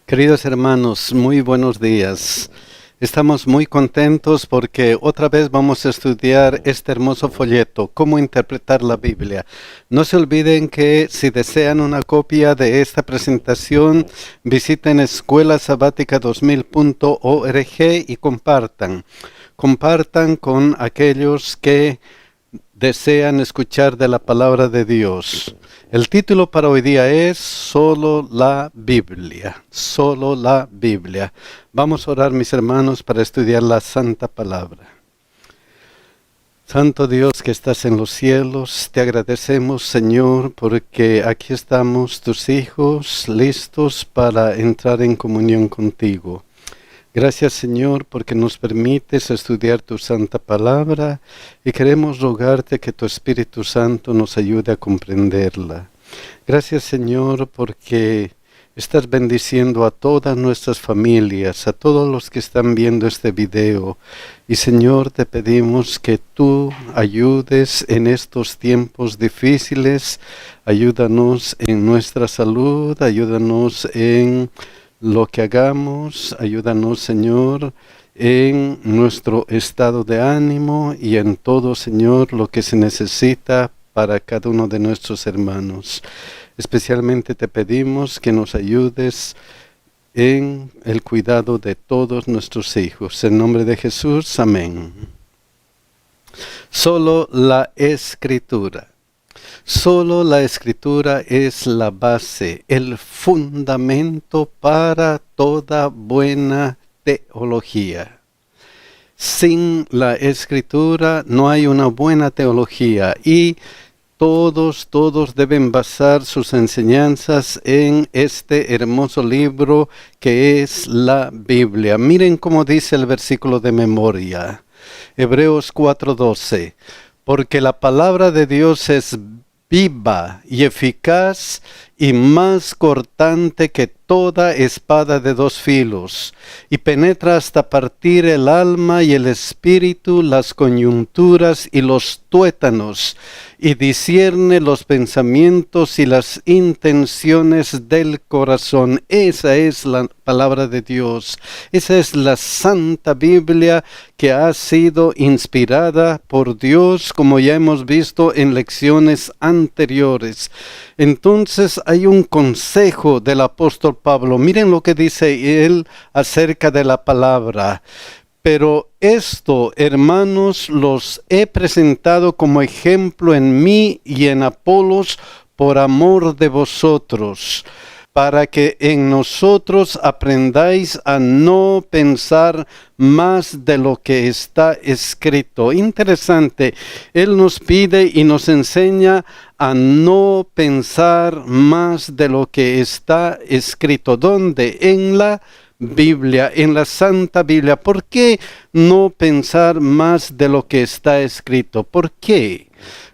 Queridos hermanos, muy buenos días. Estamos muy contentos porque otra vez vamos a estudiar este hermoso folleto, Cómo interpretar la Biblia. No se olviden que si desean una copia de esta presentación, visiten escuelasabática2000.org y compartan. Compartan con aquellos que desean escuchar de la palabra de Dios. El título para hoy día es Solo la Biblia. Solo la Biblia. Vamos a orar, mis hermanos, para estudiar la Santa Palabra. Santo Dios que estás en los cielos, te agradecemos, Señor, porque aquí estamos, tus hijos, listos para entrar en comunión contigo. Gracias, Señor, porque nos permites estudiar tu santa palabra y queremos rogarte que tu Espíritu Santo nos ayude a comprenderla. Gracias, Señor, porque estás bendiciendo a todas nuestras familias, a todos los que están viendo este video. Y, Señor, te pedimos que tú ayudes en estos tiempos difíciles. Ayúdanos en nuestra salud, ayúdanos en lo que hagamos, ayúdanos, Señor, en nuestro estado de ánimo y en todo, Señor, lo que se necesita para cada uno de nuestros hermanos. Especialmente te pedimos que nos ayudes en el cuidado de todos nuestros hijos. En nombre de Jesús, amén. Solo la Escritura. Solo la Escritura es la base, el fundamento para toda buena teología. Sin la Escritura no hay una buena teología y todos deben basar sus enseñanzas en este hermoso libro que es la Biblia. Miren cómo dice el versículo de memoria, Hebreos 4:12. Porque la palabra de Dios es viva y eficaz y más cortante que toda espada de dos filos, y penetra hasta partir el alma y el espíritu, las coyunturas y los tuétanos, y discierne los pensamientos y las intenciones del corazón. Esa es la palabra de Dios. Esa es la Santa Biblia que ha sido inspirada por Dios, como ya hemos visto en lecciones anteriores. Entonces hay un consejo del apóstol Pablo. Miren lo que dice él acerca de la palabra. Pero esto, hermanos, los he presentado como ejemplo en mí y en Apolos por amor de vosotros, para que en nosotros aprendáis a no pensar más de lo que está escrito. Interesante, él nos pide y nos enseña a no pensar más de lo que está escrito. ¿Dónde? En la Biblia, en la Santa Biblia. ¿Por qué no pensar más de lo que está escrito? ¿Por qué?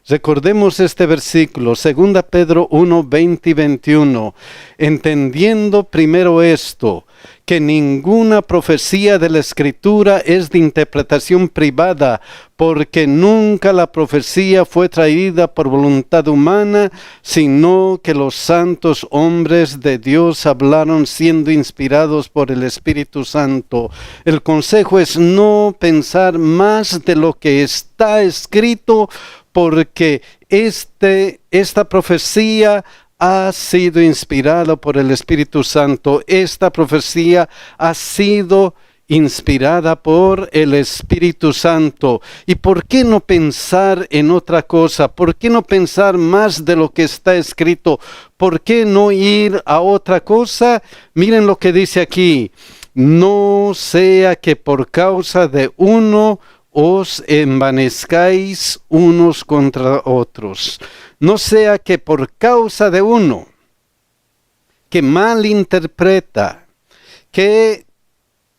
Recordemos este versículo, 2 Pedro 1, 20 y 21. Entendiendo primero esto, que ninguna profecía de la Escritura es de interpretación privada, porque nunca la profecía fue traída por voluntad humana, sino que los santos hombres de Dios hablaron siendo inspirados por el Espíritu Santo. El consejo es no pensar más de lo que está escrito, porque esta profecía ha sido inspirada por el Espíritu Santo. Esta profecía ha sido inspirada por el Espíritu Santo. ¿Y por qué no pensar en otra cosa? ¿Por qué no pensar más de lo que está escrito? ¿Por qué no ir a otra cosa? Miren lo que dice aquí. No sea que por causa de uno os envanezcáis unos contra otros. No sea que por causa de uno que malinterpreta, que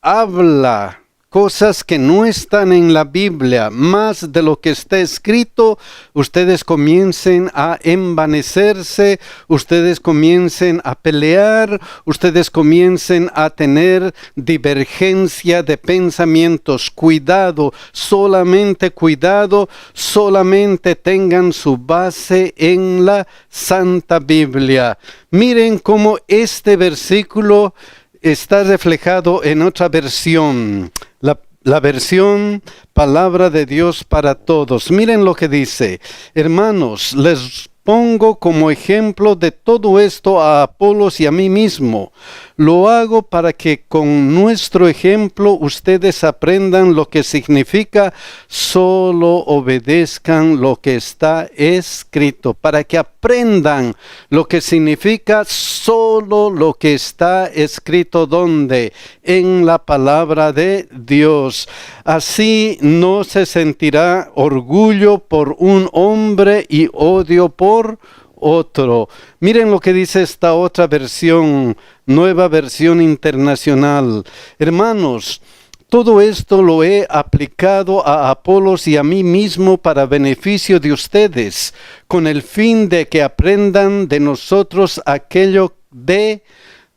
habla cosas que no están en la Biblia, más de lo que está escrito, ustedes comiencen a envanecerse, ustedes comiencen a pelear, ustedes comiencen a tener divergencia de pensamientos. Cuidado, solamente tengan su base en la Santa Biblia. Miren cómo este versículo está reflejado en otra versión, la versión Palabra de Dios para Todos. Miren lo que dice: hermanos, les pongo como ejemplo de todo esto a Apolos y a mí mismo. Lo hago para que con nuestro ejemplo ustedes aprendan lo que significa solo obedezcan lo que está escrito. Para que aprendan lo que significa solo lo que está escrito. ¿Dónde? En la palabra de Dios. Así no se sentirá orgullo por un hombre y odio por otro. Miren lo que dice esta otra versión, Nueva Versión Internacional. Hermanos, todo esto lo he aplicado a Apolos y a mí mismo para beneficio de ustedes, con el fin de que aprendan de nosotros aquello de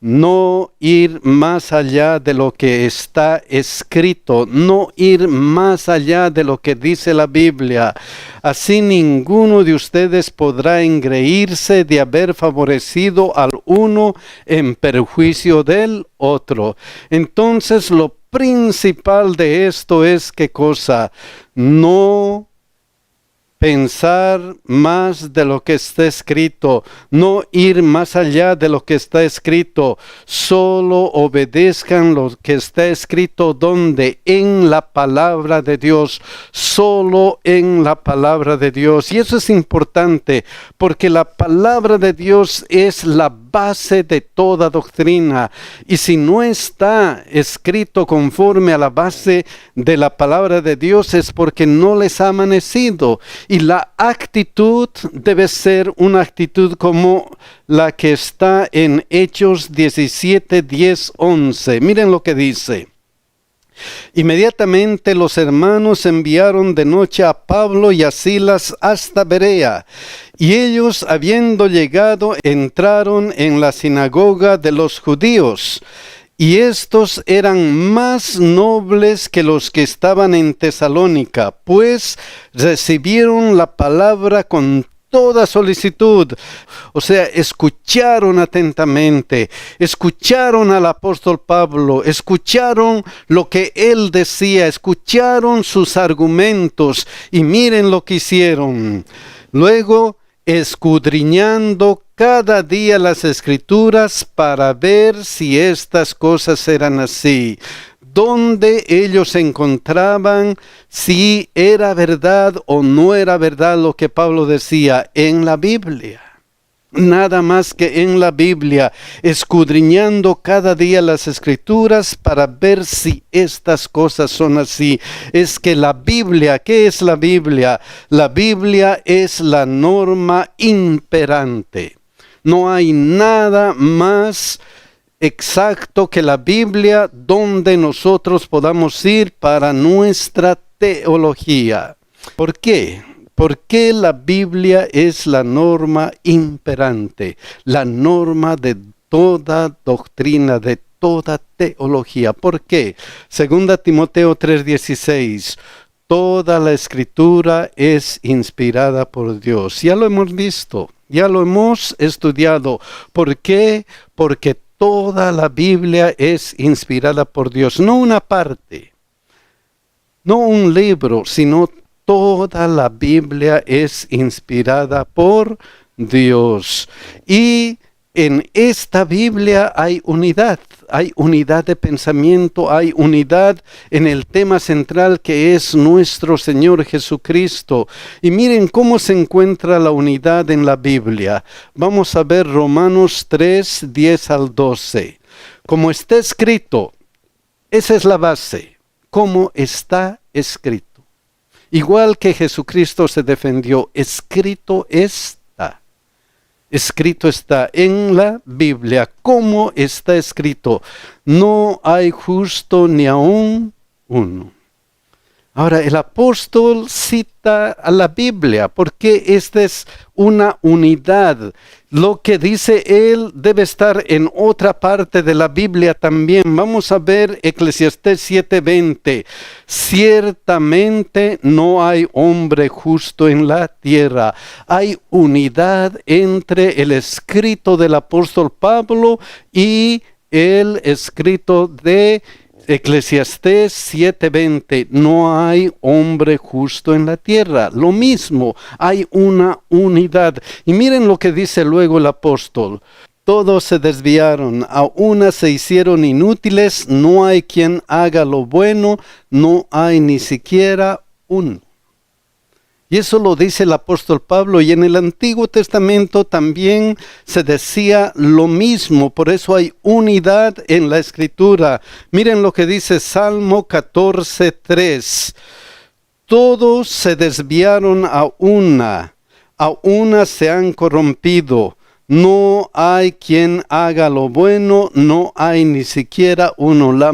no ir más allá de lo que está escrito, no ir más allá de lo que dice la Biblia. Así ninguno de ustedes podrá engreírse de haber favorecido al uno en perjuicio del otro. Entonces, lo principal de esto es ¿qué cosa? No pensar más de lo que está escrito, no ir más allá de lo que está escrito, solo obedezcan lo que está escrito. ¿Dónde? En la palabra de Dios, solo en la palabra de Dios. Y eso es importante, porque la palabra de Dios es la base de toda doctrina, y si no está escrito conforme a la base de la palabra de Dios es porque no les ha amanecido. Y la actitud debe ser una actitud como la que está en Hechos 17, 10, 11. Miren lo que dice: inmediatamente los hermanos enviaron de noche a Pablo y a Silas hasta Berea, y ellos, habiendo llegado, entraron en la sinagoga de los judíos. Y estos eran más nobles que los que estaban en Tesalónica, pues recibieron la palabra con toda solicitud. O sea, escucharon atentamente, escucharon al apóstol Pablo, escucharon lo que él decía, escucharon sus argumentos, y miren lo que hicieron. Luego, escudriñando cada día las Escrituras para ver si estas cosas eran así, donde ellos encontraban si era verdad o no era verdad lo que Pablo decía en la Biblia. Nada más que en la Biblia, escudriñando cada día las Escrituras para ver si estas cosas son así. Es que la Biblia, ¿qué es la Biblia? La Biblia es la norma imperante. No hay nada más exacto que la Biblia donde nosotros podamos ir para nuestra teología. ¿Por qué? Porque la Biblia es la norma imperante, la norma de toda doctrina, de toda teología. ¿Por qué? 2 Timoteo 3:16, toda la Escritura es inspirada por Dios. Ya lo hemos visto, ya lo hemos estudiado. ¿Por qué? Porque toda la Biblia es inspirada por Dios, no una parte, no un libro, sino toda la Biblia es inspirada por Dios. Y en esta Biblia hay unidad de pensamiento, hay unidad en el tema central que es nuestro Señor Jesucristo. Y miren cómo se encuentra la unidad en la Biblia. Vamos a ver Romanos 3, 10 al 12. Como está escrito, esa es la base, como está escrito. Igual que Jesucristo se defendió, escrito está. Escrito está en la Biblia, como está escrito. No hay justo ni aún uno. Ahora, el apóstol cita a la Biblia porque esta es una unidad. Lo que dice él debe estar en otra parte de la Biblia también. Vamos a ver Eclesiastés 7:20. Ciertamente no hay hombre justo en la tierra. Hay unidad entre el escrito del apóstol Pablo y el escrito de Eclesiastés 7:20, no hay hombre justo en la tierra. Lo mismo, hay una unidad. Y miren lo que dice luego el apóstol. Todos se desviaron, a una se hicieron inútiles, no hay quien haga lo bueno, no hay ni siquiera uno. Y eso lo dice el apóstol Pablo, y en el Antiguo Testamento también se decía lo mismo, por eso hay unidad en la Escritura. Miren lo que dice Salmo 14:3. Todos se desviaron a una se han corrompido. No hay quien haga lo bueno, no hay ni siquiera uno. Lo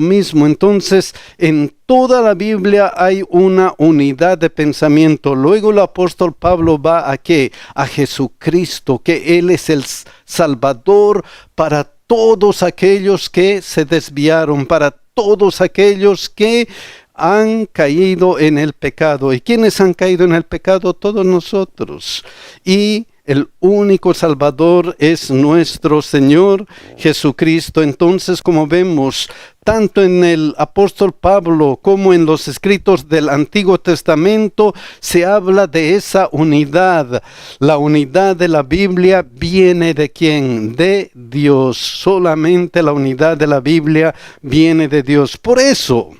mismo. Entonces, en toda la Biblia hay una unidad de pensamiento. Luego el apóstol Pablo va ¿a qué? A Jesucristo, que Él es el Salvador para todos aquellos que se desviaron, para todos aquellos que han caído en el pecado. ¿Y quiénes han caído en el pecado? Todos nosotros. Y el único Salvador es nuestro Señor Jesucristo. Entonces, como vemos, tanto en el apóstol Pablo como en los escritos del Antiguo Testamento, se habla de esa unidad. La unidad de la Biblia viene ¿de quién? De Dios. Solamente la unidad de la Biblia viene de Dios. Por eso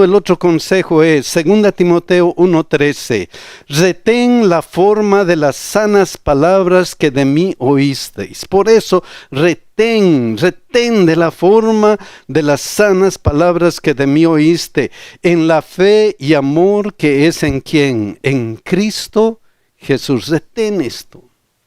el otro consejo es, 2 Timoteo 1:13, retén la forma de las sanas palabras que de mí oísteis. Por eso, retén de la forma de las sanas palabras que de mí oíste, en la fe y amor que es en ¿quién? En Cristo Jesús. Retén esto.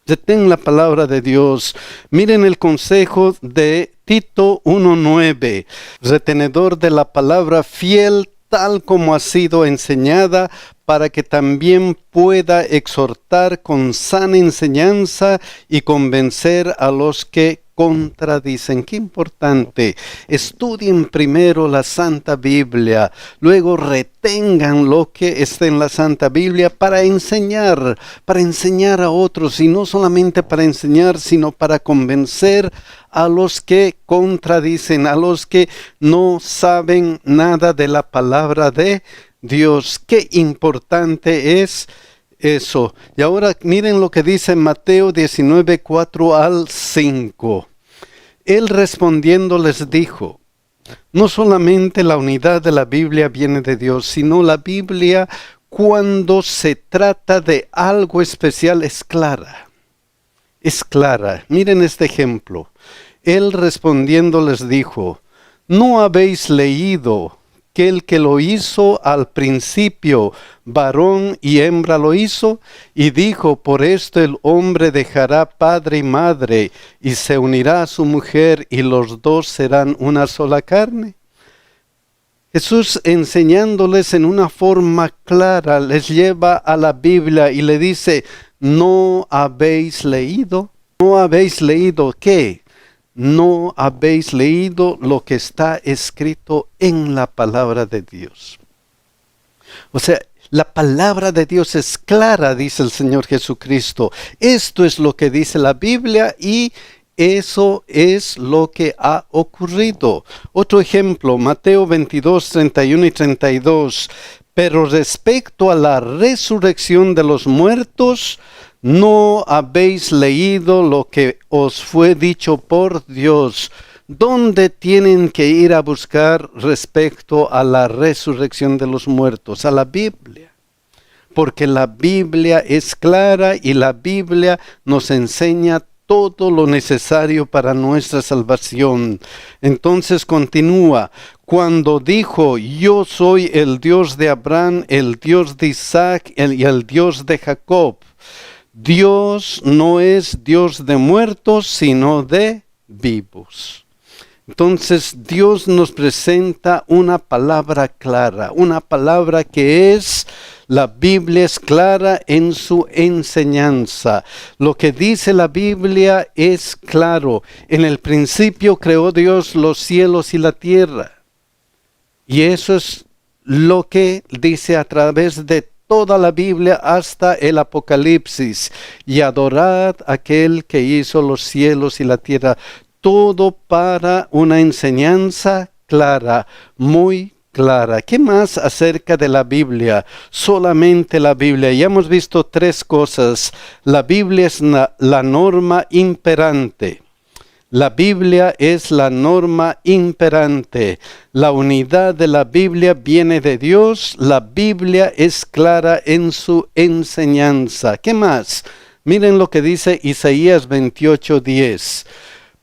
Retén la palabra de Dios. Miren el consejo de Tito 1:9. Retenedor de la palabra fiel tal como ha sido enseñada, para que también pueda exhortar con sana enseñanza y convencer a los que contradicen. Qué importante. Estudien primero la Santa Biblia, luego retengan lo que está en la Santa Biblia para enseñar a otros, y no solamente para enseñar, sino para convencer a los que contradicen, a los que no saben nada de la palabra de Dios. Qué importante es eso. Y ahora miren lo que dice Mateo 19:4-5. Él respondiendo les dijo, no solamente la unidad de la Biblia viene de Dios, sino la Biblia, cuando se trata de algo especial, es clara. Es clara. Miren este ejemplo. Él respondiendo les dijo, ¿no habéis leído que el que lo hizo al principio, varón y hembra lo hizo? Y dijo, por esto el hombre dejará padre y madre, y se unirá a su mujer, y los dos serán una sola carne. Jesús, enseñándoles en una forma clara, les lleva a la Biblia y le dice, ¿no habéis leído? ¿No habéis leído qué? No habéis leído lo que está escrito en la palabra de Dios. O sea, la palabra de Dios es clara, dice el Señor Jesucristo. Esto es lo que dice la Biblia y eso es lo que ha ocurrido. Otro ejemplo, Mateo 22:31-32. Pero respecto a la resurrección de los muertos, ¿no habéis leído lo que os fue dicho por Dios? ¿Dónde tienen que ir a buscar respecto a la resurrección de los muertos? A la Biblia. Porque la Biblia es clara y la Biblia nos enseña todo lo necesario para nuestra salvación. Entonces continúa. Cuando dijo, yo soy el Dios de Abraham, el Dios de Isaac y el Dios de Jacob. Dios no es Dios de muertos, sino de vivos. Entonces Dios nos presenta una palabra clara, una palabra que es, la Biblia es clara en su enseñanza. Lo que dice la Biblia es claro. En el principio creó Dios los cielos y la tierra. Y eso es lo que dice a través de toda la Biblia hasta el Apocalipsis. Y adorad a aquel que hizo los cielos y la tierra. Todo para una enseñanza clara, muy clara. ¿Qué más acerca de la Biblia? Solamente la Biblia. Ya hemos visto tres cosas. La Biblia es la norma imperante. La Biblia es la norma imperante. La unidad de la Biblia viene de Dios. La Biblia es clara en su enseñanza. ¿Qué más? Miren lo que dice Isaías 28:10.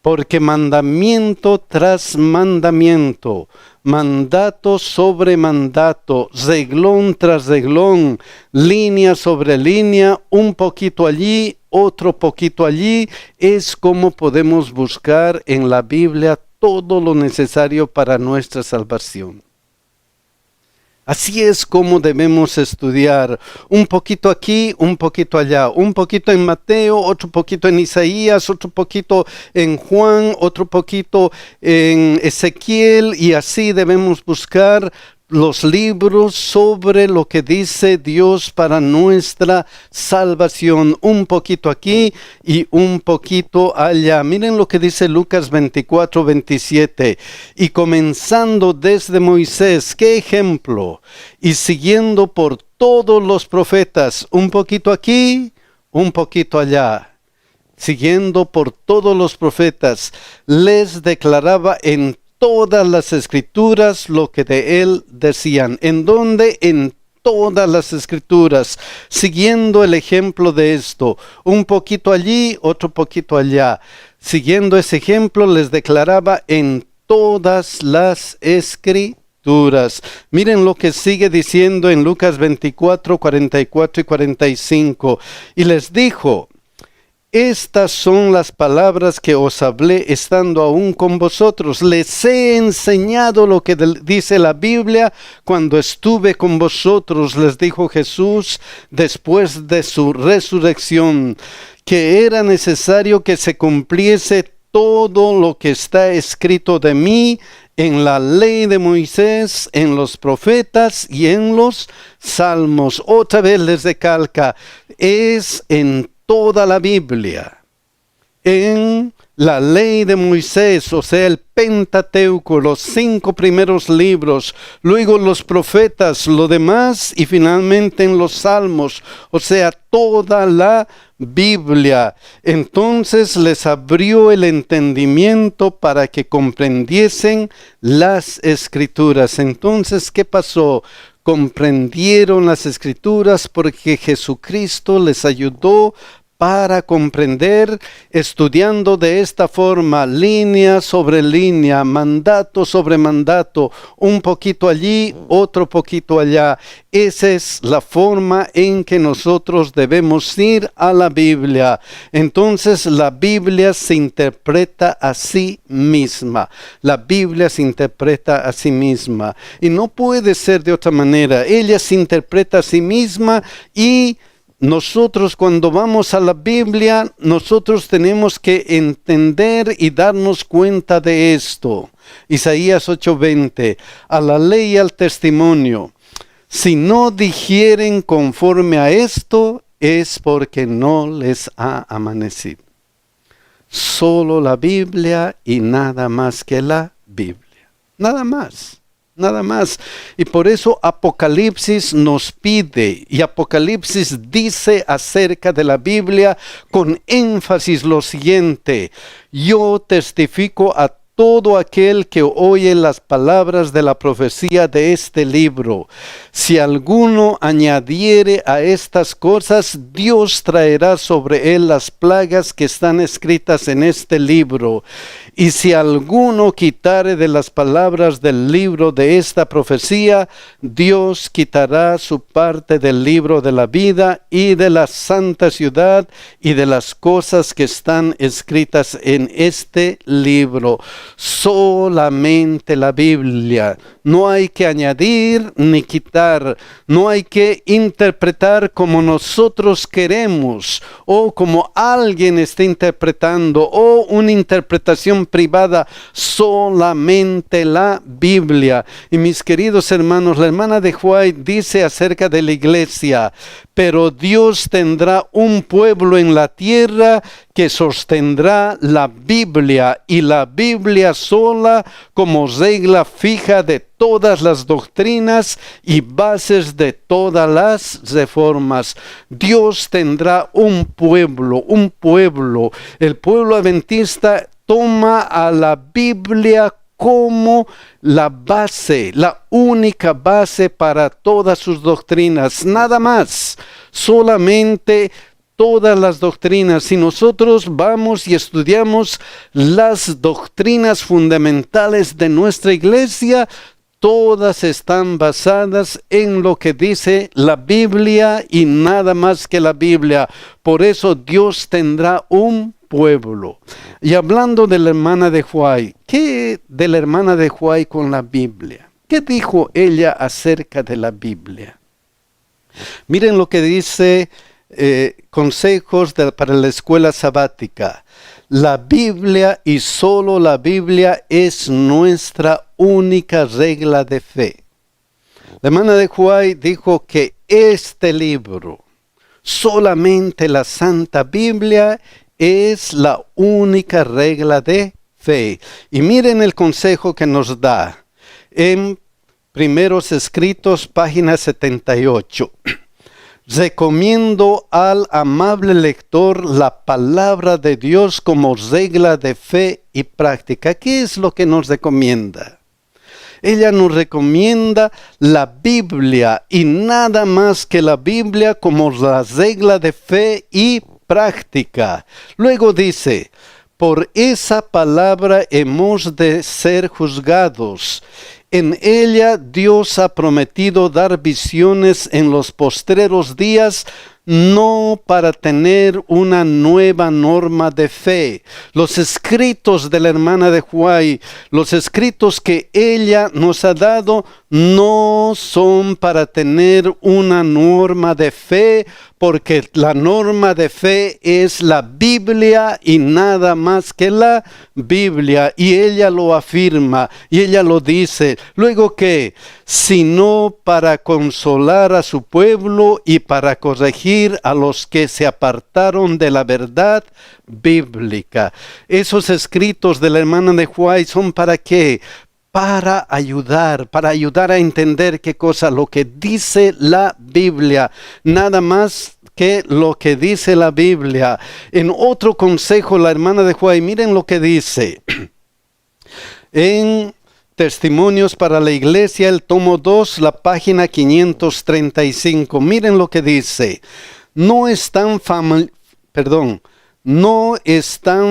Porque mandamiento tras mandamiento, mandato sobre mandato, reglón tras reglón, línea sobre línea, un poquito allí, otro poquito allí, es como podemos buscar en la Biblia todo lo necesario para nuestra salvación. Así es como debemos estudiar, un poquito aquí, un poquito allá, un poquito en Mateo, otro poquito en Isaías, otro poquito en Juan, otro poquito en Ezequiel, y así debemos buscar los libros sobre lo que dice Dios para nuestra salvación. Un poquito aquí y un poquito allá. Miren lo que dice Lucas 24:27. Y comenzando desde Moisés, ¿qué ejemplo? Y siguiendo por todos los profetas, un poquito aquí, un poquito allá. Siguiendo por todos los profetas, les declaraba en todas las escrituras lo que de él decían. ¿En dónde? En todas las escrituras, siguiendo el ejemplo de esto. Un poquito allí, otro poquito allá. Siguiendo ese ejemplo, les declaraba en todas las escrituras. Miren lo que sigue diciendo en Lucas 24, 44 y 45. Y les dijo: estas son las palabras que os hablé estando aún con vosotros. Les he enseñado lo que dice la Biblia cuando estuve con vosotros, les dijo Jesús después de su resurrección, que era necesario que se cumpliese todo lo que está escrito de mí en la ley de Moisés, en los profetas y en los salmos. Otra vez les recalca, es en toda la Biblia, en la ley de Moisés, o sea, el Pentateuco, los 5 primeros libros, luego los profetas, lo demás, y finalmente en los salmos, o sea, toda la Biblia. Entonces les abrió el entendimiento para que comprendiesen las escrituras. Entonces, ¿qué pasó? Comprendieron las escrituras porque Jesucristo les ayudó para comprender, estudiando de esta forma, línea sobre línea, mandato sobre mandato, un poquito allí, otro poquito allá. Esa es la forma en que nosotros debemos ir a la Biblia. Entonces la Biblia se interpreta a sí misma. La Biblia se interpreta a sí misma. Y no puede ser de otra manera. Ella se interpreta a sí misma y nosotros cuando vamos a la Biblia, nosotros tenemos que entender y darnos cuenta de esto. Isaías 8:20, a la ley y al testimonio. Si no dijeren conforme a esto, es porque no les ha amanecido. Solo la Biblia y nada más que la Biblia. Nada más. Nada más. Y por eso Apocalipsis nos pide, y Apocalipsis dice acerca de la Biblia con énfasis lo siguiente: yo testifico a todo aquel que oye las palabras de la profecía de este libro. Si alguno añadiere a estas cosas, Dios traerá sobre él las plagas que están escritas en este libro. Y si alguno quitare de las palabras del libro de esta profecía, Dios quitará su parte del libro de la vida y de la santa ciudad y de las cosas que están escritas en este libro. solamente la Biblia. No hay que añadir ni quitar, no hay que interpretar como nosotros queremos o como alguien está interpretando o una interpretación privada, solamente la Biblia. Y mis queridos hermanos, la hermana de White dice acerca de la iglesia: pero Dios tendrá un pueblo en la tierra que sostendrá la Biblia, y la Biblia sola como regla fija de todas las doctrinas y bases de todas las reformas. Dios tendrá un pueblo. El pueblo adventista toma a la Biblia como la base, la única base para todas sus doctrinas, nada más, solamente todas las doctrinas. Si nosotros vamos y estudiamos las doctrinas fundamentales de nuestra iglesia, todas están basadas en lo que dice la Biblia y nada más que la Biblia. Por eso Dios tendrá un pueblo. Y hablando de la hermana de White, ¿qué de la hermana de White con la Biblia? ¿Qué dijo ella acerca de la Biblia? Miren lo que dice consejos para la escuela sabática. La Biblia y solo la Biblia es nuestra única regla de fe. La hermana de White dijo que este libro, solamente la Santa Biblia, es la única regla de fe. Y miren el consejo que nos da en Primeros Escritos, página 78. Recomiendo al amable lector la palabra de Dios como regla de fe y práctica. ¿Qué es lo que nos recomienda? Ella nos recomienda la Biblia y nada más que la Biblia como la regla de fe y práctica. Luego dice: por esa palabra hemos de ser juzgados. En ella Dios ha prometido dar visiones en los postreros días, no para tener una nueva norma de fe. Los escritos de la hermana de White, los escritos que ella nos ha dado, no son para tener una norma de fe, porque la norma de fe es la Biblia y nada más que la Biblia. Y ella lo afirma, y ella lo dice. Luego que, sino para consolar a su pueblo y para corregir a los que se apartaron de la verdad bíblica. Esos escritos de la hermana de White son ¿para qué? Para ayudar a entender qué cosa, lo que dice la Biblia, nada más que lo que dice la Biblia. En otro consejo, la hermana de White, miren lo que dice. En Testimonios para la Iglesia, el tomo 2, la página 535. Miren lo que dice. No están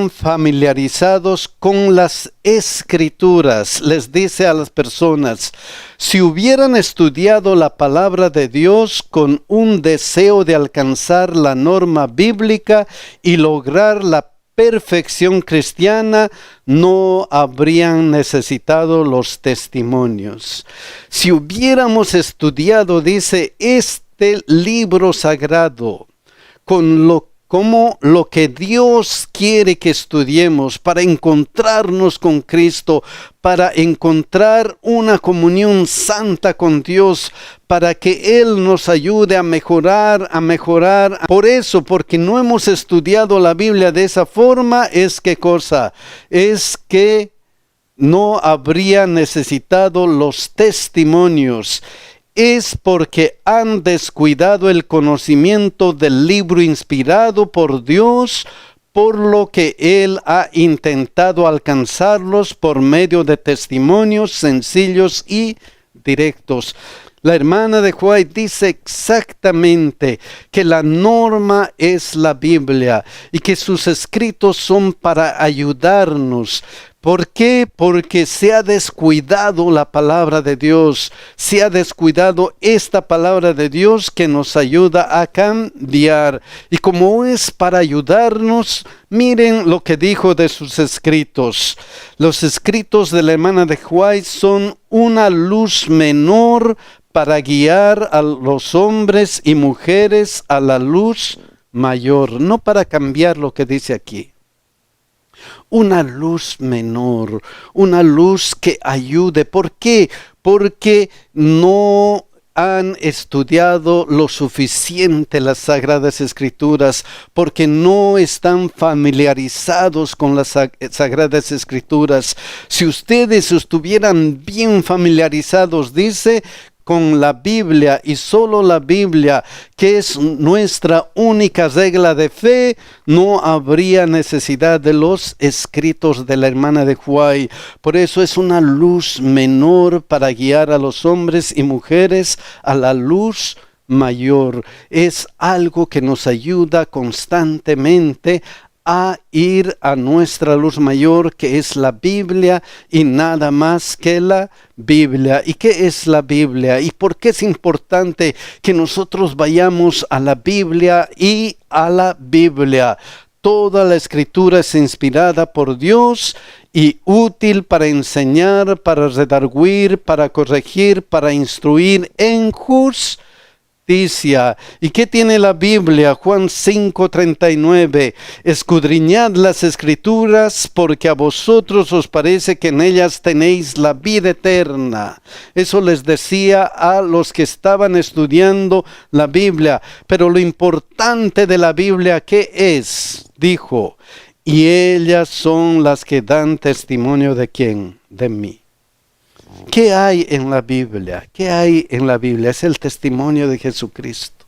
familiarizados con las Escrituras. Les dice a las personas: si hubieran estudiado la palabra de Dios con un deseo de alcanzar la norma bíblica y lograr la perfección cristiana, no habrían necesitado los testimonios. Si hubiéramos estudiado, dice, este libro sagrado, como lo que Dios quiere que estudiemos para encontrarnos con Cristo, para encontrar una comunión santa con Dios, para que Él nos ayude a mejorar. Por eso, porque no hemos estudiado la Biblia de esa forma, ¿qué cosa? Es que no habría necesitado los testimonios. Es porque han descuidado el conocimiento del libro inspirado por Dios, por lo que Él ha intentado alcanzarlos por medio de testimonios sencillos y directos. La hermana de White dice exactamente que la norma es la Biblia y que sus escritos son para ayudarnos. ¿Por qué? Porque se ha descuidado la palabra de Dios, se ha descuidado esta palabra de Dios que nos ayuda a cambiar. Y como es para ayudarnos, miren lo que dijo de sus escritos. Los escritos de la hermana de White son una luz menor para guiar a los hombres y mujeres a la luz mayor, no para cambiar lo que dice aquí. Una luz menor, una luz que ayude. ¿Por qué? Porque no han estudiado lo suficiente las Sagradas Escrituras, porque no están familiarizados con las Sagradas Escrituras. Si ustedes estuvieran bien familiarizados, dice, con la Biblia y solo la Biblia, que es nuestra única regla de fe, no habría necesidad de los escritos de la hermana de White. Por eso es una luz menor para guiar a los hombres y mujeres a la luz mayor. Es algo que nos ayuda constantemente a ir a nuestra luz mayor, que es la Biblia y nada más que la Biblia. ¿Y qué es la Biblia? ¿Y por qué es importante que nosotros vayamos a la Biblia y a la Biblia? Toda la Escritura es inspirada por Dios y útil para enseñar, para redarguir, para corregir, para instruir en justicia. ¿Y qué tiene la Biblia? Juan 5:39. Escudriñad las Escrituras, porque a vosotros os parece que en ellas tenéis la vida eterna. Eso les decía a los que estaban estudiando la Biblia. Pero lo importante de la Biblia, ¿qué es? Dijo, y ellas son las que dan testimonio ¿de quién? De mí. ¿Qué hay en la Biblia? ¿Qué hay en la Biblia? Es el testimonio de Jesucristo.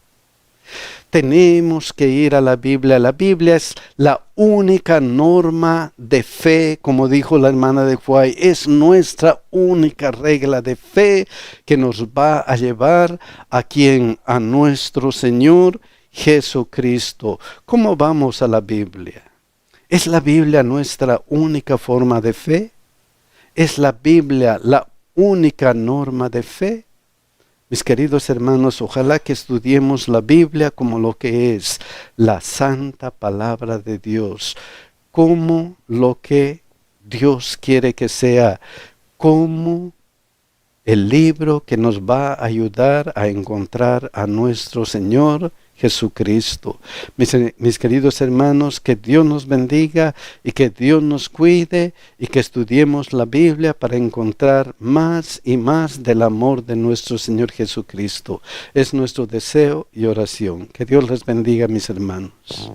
Tenemos que ir a la Biblia. La Biblia es la única norma de fe, como dijo la hermana de White. Es nuestra única regla de fe que nos va a llevar a quién? A nuestro Señor Jesucristo. ¿Cómo vamos a la Biblia? ¿Es la Biblia nuestra única forma de fe? ¿Es la Biblia la única norma de fe? Mis queridos hermanos, ojalá que estudiemos la Biblia como lo que es la santa palabra de Dios, como lo que Dios quiere que sea, como el libro que nos va a ayudar a encontrar a nuestro Señor Jesucristo. Mis queridos hermanos, que Dios nos bendiga y que Dios nos cuide y que estudiemos la Biblia para encontrar más y más del amor de nuestro Señor Jesucristo. Es nuestro deseo y oración. Que Dios les bendiga, mis hermanos.